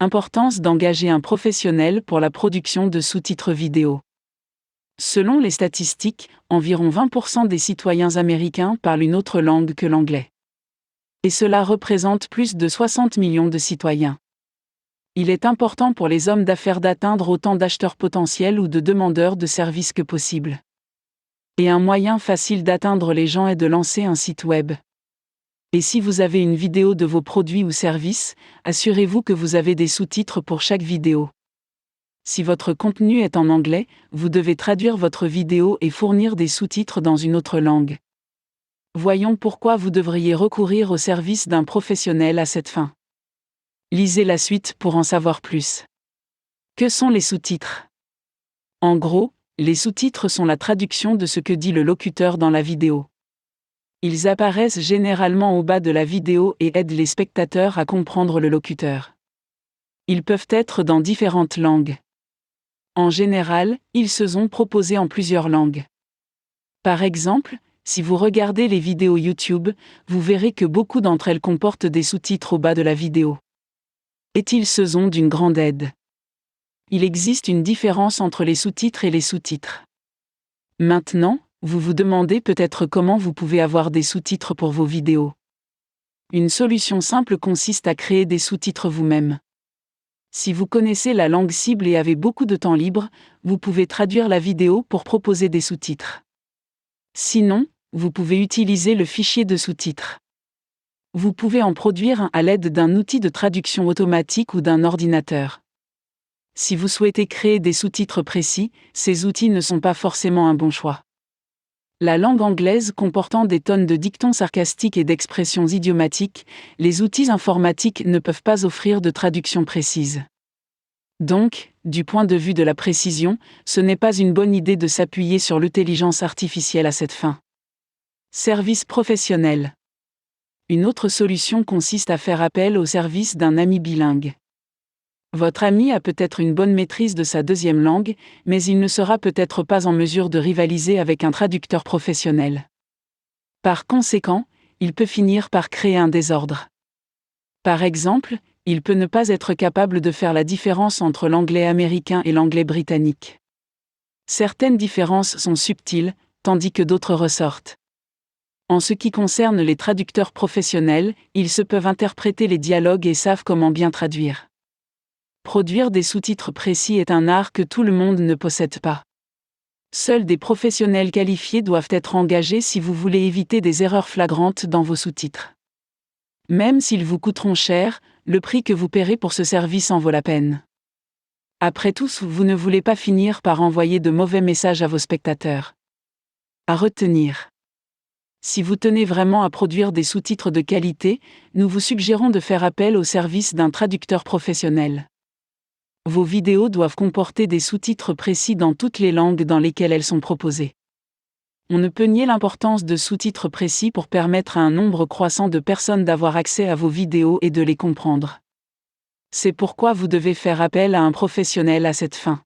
Importance d'engager un professionnel pour la production de sous-titres vidéo. Selon les statistiques, environ 20% des citoyens américains parlent une autre langue que l'anglais. Et cela représente plus de 60 millions de citoyens. Il est important pour les hommes d'affaires d'atteindre autant d'acheteurs potentiels ou de demandeurs de services que possible. Et un moyen facile d'atteindre les gens est de lancer un site web. Et si vous avez une vidéo de vos produits ou services, assurez-vous que vous avez des sous-titres pour chaque vidéo. Si votre contenu est en anglais, vous devez traduire votre vidéo et fournir des sous-titres dans une autre langue. Voyons pourquoi vous devriez recourir au service d'un professionnel à cette fin. Lisez la suite pour en savoir plus. Que sont les sous-titres ? En gros, les sous-titres sont la traduction de ce que dit le locuteur dans la vidéo. Ils apparaissent généralement au bas de la vidéo et aident les spectateurs à comprendre le locuteur. Ils peuvent être dans différentes langues. En général, ils se sont proposés en plusieurs langues. Par exemple, si vous regardez les vidéos YouTube, vous verrez que beaucoup d'entre elles comportent des sous-titres au bas de la vidéo. Et ils se sont d'une grande aide. Il existe une différence entre les sous-titres et les sous-titres. Maintenant, vous vous demandez peut-être comment vous pouvez avoir des sous-titres pour vos vidéos. Une solution simple consiste à créer des sous-titres vous-même. Si vous connaissez la langue cible et avez beaucoup de temps libre, vous pouvez traduire la vidéo pour proposer des sous-titres. Sinon, vous pouvez utiliser le fichier de sous-titres. Vous pouvez en produire un à l'aide d'un outil de traduction automatique ou d'un ordinateur. Si vous souhaitez créer des sous-titres précis, ces outils ne sont pas forcément un bon choix. La langue anglaise comportant des tonnes de dictons sarcastiques et d'expressions idiomatiques, les outils informatiques ne peuvent pas offrir de traduction précise. Donc, du point de vue de la précision, ce n'est pas une bonne idée de s'appuyer sur l'intelligence artificielle à cette fin. Service professionnel. Une autre solution consiste à faire appel au service d'un ami bilingue. Votre ami a peut-être une bonne maîtrise de sa deuxième langue, mais il ne sera peut-être pas en mesure de rivaliser avec un traducteur professionnel. Par conséquent, il peut finir par créer un désordre. Par exemple, il peut ne pas être capable de faire la différence entre l'anglais américain et l'anglais britannique. Certaines différences sont subtiles, tandis que d'autres ressortent. En ce qui concerne les traducteurs professionnels, ils se peuvent interpréter les dialogues et savent comment bien traduire. Produire des sous-titres précis est un art que tout le monde ne possède pas. Seuls des professionnels qualifiés doivent être engagés si vous voulez éviter des erreurs flagrantes dans vos sous-titres. Même s'ils vous coûteront cher, le prix que vous paierez pour ce service en vaut la peine. Après tout, vous ne voulez pas finir par envoyer de mauvais messages à vos spectateurs. À retenir. Si vous tenez vraiment à produire des sous-titres de qualité, nous vous suggérons de faire appel au service d'un traducteur professionnel. Vos vidéos doivent comporter des sous-titres précis dans toutes les langues dans lesquelles elles sont proposées. On ne peut nier l'importance de sous-titres précis pour permettre à un nombre croissant de personnes d'avoir accès à vos vidéos et de les comprendre. C'est pourquoi vous devez faire appel à un professionnel à cette fin.